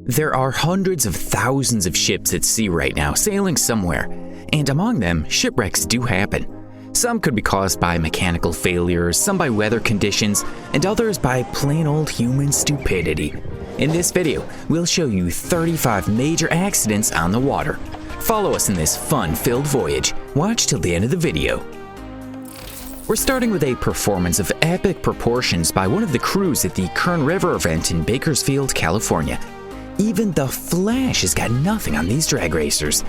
There are hundreds of thousands of ships at sea right now sailing somewhere, and among them, shipwrecks do happen. Some could be caused by mechanical failures, some by weather conditions, and others by plain old human stupidity. In this video, we'll show you 35 major accidents on the water. Follow us in this fun-filled voyage. Watch till the end of the video. We're starting with a performance of epic proportions by one of the crews at the Kern River event in Bakersfield, California. Even the Flash has got nothing on these drag racers.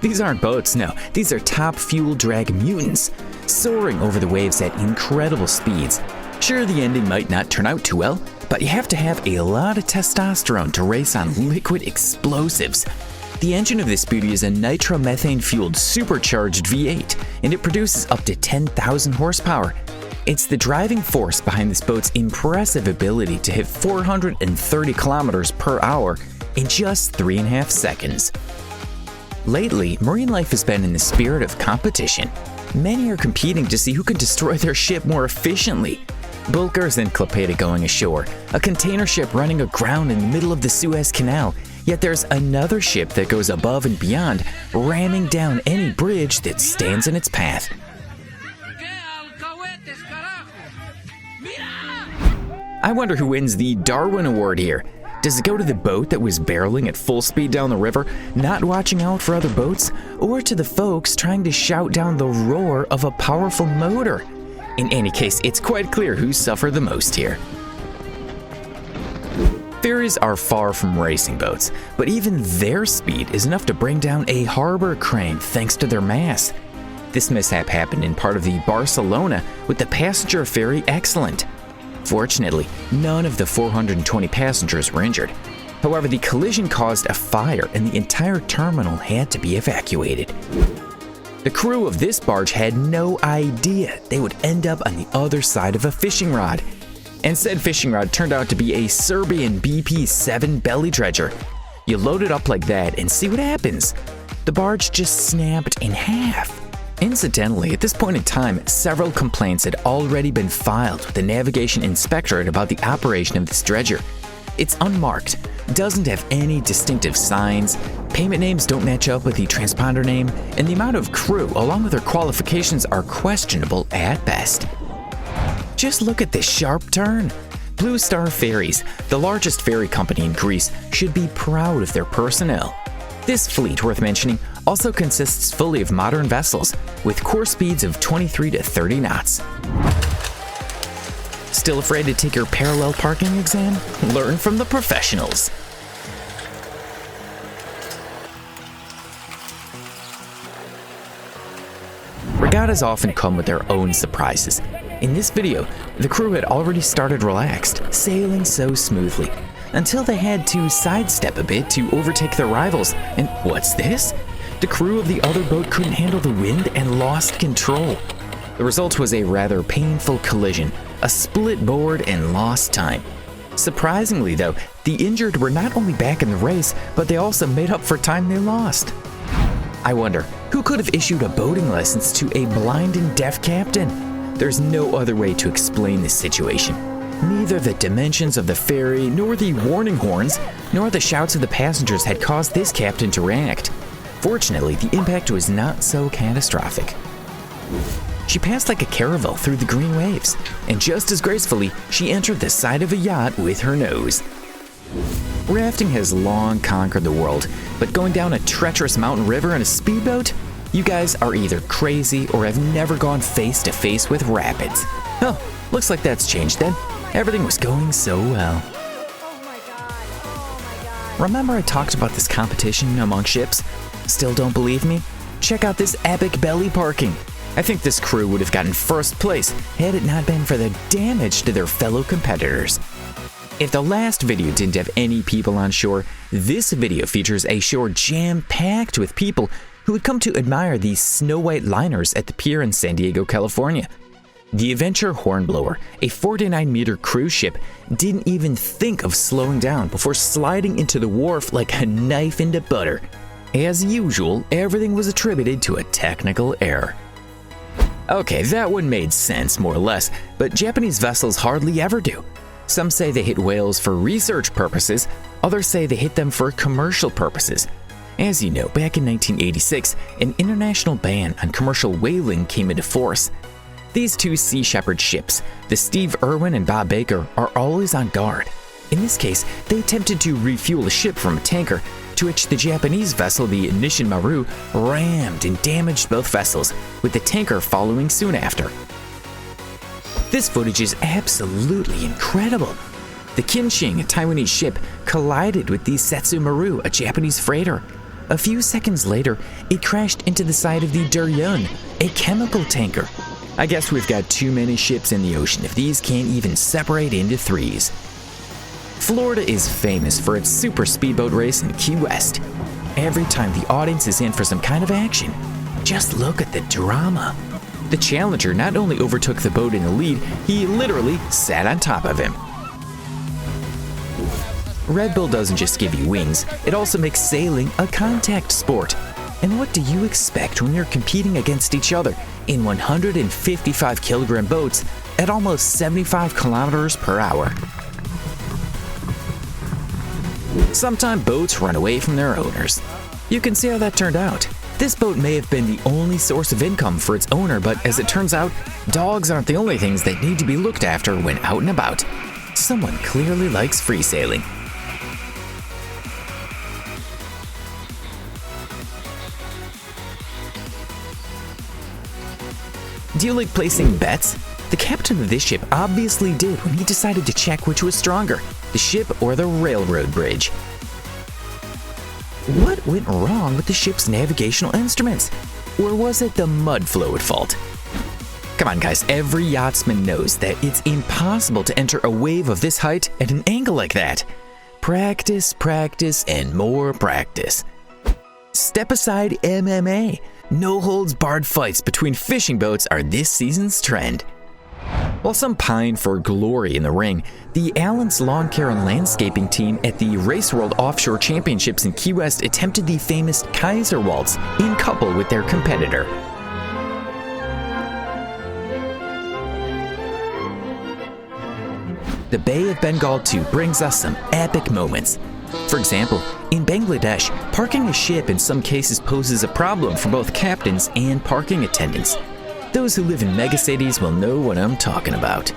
These aren't boats, no, these are top fuel drag mutants, soaring over the waves at incredible speeds. Sure, the ending might not turn out too well, but you have to have a lot of testosterone to race on liquid explosives. The engine of this beauty is a nitromethane-fueled supercharged V8, and it produces up to 10,000 horsepower. It's the driving force behind this boat's impressive ability to hit 430 kilometers per hour in just 3.5 seconds. Lately, marine life has been in the spirit of competition. Many are competing to see who can destroy their ship more efficiently. Bulkers and Klaipeda going ashore, a container ship running aground in the middle of the Suez Canal, yet there's another ship that goes above and beyond, ramming down any bridge that stands in its path. I wonder who wins the Darwin Award here. Does it go to the boat that was barreling at full speed down the river, not watching out for other boats, or to the folks trying to shout down the roar of a powerful motor? In any case, it's quite clear who suffered the most here. Ferries are far from racing boats, but even their speed is enough to bring down a harbor crane thanks to their mass. This mishap happened in part of the Barcelona with the passenger ferry Excellent. Fortunately, none of the 420 passengers were injured. However, the collision caused a fire and the entire terminal had to be evacuated. The crew of this barge had no idea they would end up on the other side of a fishing rod. And said fishing rod turned out to be a Serbian BP-7 belly dredger. You load it up like that and see what happens. The barge just snapped in half. Incidentally, at this point in time, several complaints had already been filed with the Navigation Inspectorate about the operation of this dredger. It's unmarked, doesn't have any distinctive signs, payment names don't match up with the transponder name, and the amount of crew along with their qualifications are questionable at best. Just look at this sharp turn. Blue Star Ferries, the largest ferry company in Greece, should be proud of their personnel. This fleet, worth mentioning, also consists fully of modern vessels with core speeds of 23 to 30 knots. Still afraid to take your parallel parking exam? Learn from the professionals. Regattas often come with their own surprises. In this video, the crew had already started relaxed, sailing so smoothly, until they had to sidestep a bit to overtake their rivals. And what's this? The crew of the other boat couldn't handle the wind and lost control. The result was a rather painful collision, a split board and lost time. Surprisingly though, the injured were not only back in the race, but they also made up for time they lost. I wonder, who could have issued a boating license to a blind and deaf captain? There's no other way to explain this situation. Neither the dimensions of the ferry, nor the warning horns, nor the shouts of the passengers had caused this captain to react. Fortunately, the impact was not so catastrophic. She passed like a caravel through the green waves, and just as gracefully, she entered the side of a yacht with her nose. Rafting has long conquered the world, but going down a treacherous mountain river in a speedboat? You guys are either crazy or have never gone face to face with rapids. Oh, looks like that's changed then. Everything was going so well. Oh my God. Remember I talked about this competition among ships? Still don't believe me? Check out this epic belly parking. I think this crew would have gotten first place had it not been for the damage to their fellow competitors. If the last video didn't have any people on shore, this video features a shore jam-packed with people who had come to admire these snow-white liners at the pier in San Diego, California. The Adventure Hornblower, a 49-meter cruise ship, didn't even think of slowing down before sliding into the wharf like a knife into butter. As usual, everything was attributed to a technical error. Okay, that one made sense more or less, but Japanese vessels hardly ever do. Some say they hit whales for research purposes, others say they hit them for commercial purposes. As you know, back in 1986, an international ban on commercial whaling came into force. These two Sea Shepherd ships, the Steve Irwin and Bob Baker, are always on guard. In this case, they attempted to refuel a ship from a tanker, to which the Japanese vessel, the Nishin Maru, rammed and damaged both vessels, with the tanker following soon after. This footage is absolutely incredible. The Kinshing, a Taiwanese ship, collided with the Setsu Maru, a Japanese freighter. A few seconds later, it crashed into the side of the Duryun, a chemical tanker. I guess we've got too many ships in the ocean if these can't even separate into threes. Florida is famous for its super speedboat race in Key West. Every time the audience is in for some kind of action, just look at the drama. The Challenger not only overtook the boat in the lead, he literally sat on top of him. Red Bull doesn't just give you wings, it also makes sailing a contact sport. And what do you expect when you're competing against each other in 155 kilogram boats at almost 75 kilometers per hour? Sometimes boats run away from their owners. You can see how that turned out. This boat may have been the only source of income for its owner, but as it turns out, dogs aren't the only things that need to be looked after when out and about. Someone clearly likes free sailing. Do you like placing bets? The captain of this ship obviously did when he decided to check which was stronger, the ship or the railroad bridge. What went wrong with the ship's navigational instruments? Or was it the mud flow at fault? Come on guys, every yachtsman knows that it's impossible to enter a wave of this height at an angle like that. Practice, practice, and more practice. Step aside MMA. No-holds-barred fights between fishing boats are this season's trend. While some pine for glory in the ring, the Allen's Lawn Care and Landscaping team at the Race World Offshore Championships in Key West attempted the famous Kaiser Waltz in couple with their competitor. The Bay of Bengal too brings us some epic moments. For example, in Bangladesh, parking a ship in some cases poses a problem for both captains and parking attendants. Those who live in megacities will know what I'm talking about.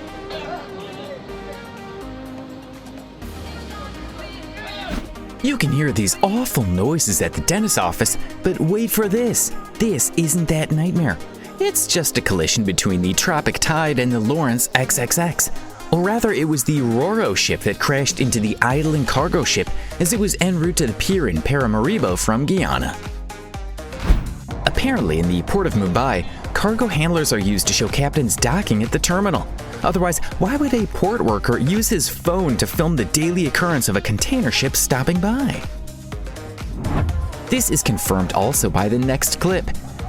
You can hear these awful noises at the dentist's office, but wait for this. This isn't that nightmare. It's just a collision between the Tropic Tide and the Lawrence XXX. Or rather, it was the Roro ship that crashed into the idling cargo ship as it was en route to the pier in Paramaribo from Guyana. Apparently, in the port of Mumbai, cargo handlers are used to show captains docking at the terminal. Otherwise, why would a port worker use his phone to film the daily occurrence of a container ship stopping by? This is confirmed also by the next clip.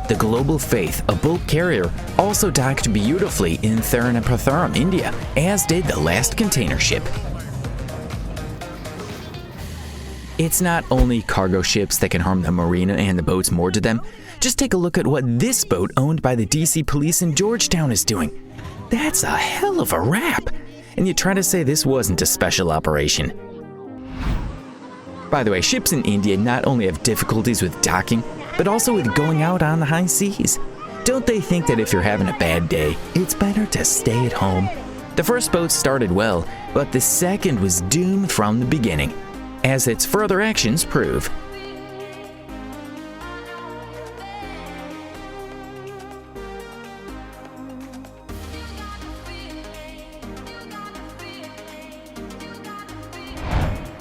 The Global Faith, a bulk carrier, also docked beautifully in Thiruvananthapuram, India, as did the last container ship. It's not only cargo ships that can harm the marina and the boats moored to them. Just take a look at what this boat owned by the DC police in Georgetown is doing. That's a hell of a rap! And you try to say this wasn't a special operation. By the way, ships in India not only have difficulties with docking, but also with going out on the high seas. Don't they think that if you're having a bad day, it's better to stay at home? The first boat started well, but the second was doomed from the beginning, as its further actions prove.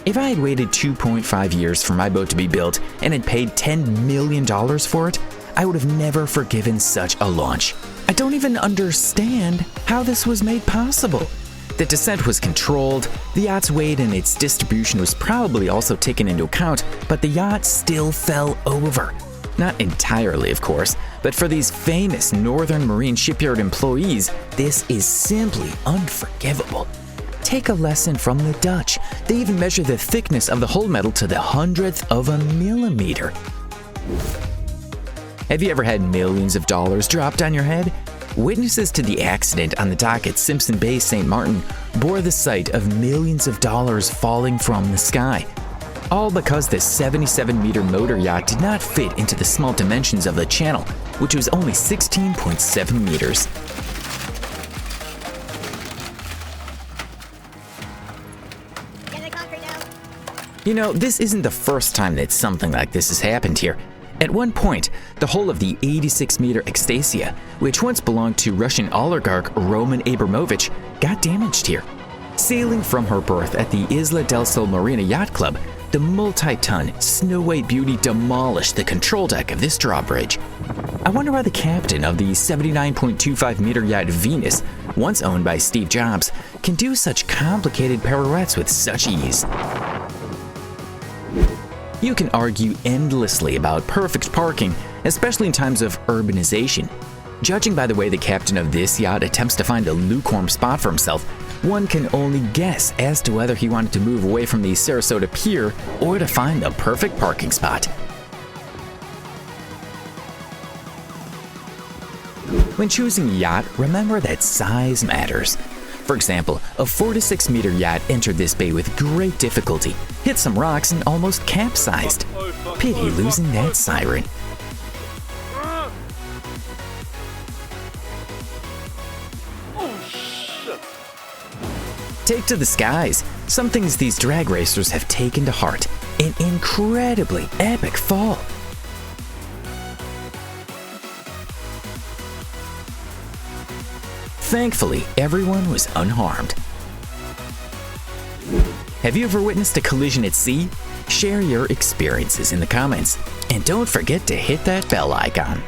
If I had waited 2.5 years for my boat to be built and had paid $10 million for it, I would have never forgiven such a launch. I don't even understand how this was made possible. The descent was controlled, the yacht's weight and its distribution was probably also taken into account, but the yacht still fell over. Not entirely, of course, but for these famous Northern Marine shipyard employees, this is simply unforgivable. Take a lesson from the Dutch. They even measure the thickness of the hull metal to the 100th of a millimeter. Have you ever had millions of dollars dropped on your head? Witnesses to the accident on the dock at Simpson Bay, St. Martin, bore the sight of millions of dollars falling from the sky. All because the 77-meter motor yacht did not fit into the small dimensions of the channel, which was only 16.7 meters. You know, this isn't the first time that something like this has happened here. At one point, the hull of the 86-meter ECSTASEA, which once belonged to Russian oligarch Roman Abramovich, got damaged here. Sailing from her berth at the Isla del Sol Marina Yacht Club, the multi-ton Snow White Beauty demolished the control deck of this drawbridge. I wonder why the captain of the 79.25-meter yacht Venus, once owned by Steve Jobs, can do such complicated pirouettes with such ease. You can argue endlessly about perfect parking, especially in times of urbanization. Judging by the way the captain of this yacht attempts to find a lukewarm spot for himself, one can only guess as to whether he wanted to move away from the Sarasota Pier or to find the perfect parking spot. When choosing a yacht, remember that size matters. For example, a 4-to-6-meter yacht entered this bay with great difficulty, hit some rocks, and almost capsized. Pity losing that siren. Take to the skies. Some things these drag racers have taken to heart. An incredibly epic fall. Thankfully, everyone was unharmed. Have you ever witnessed a collision at sea? Share your experiences in the comments. And don't forget to hit that bell icon.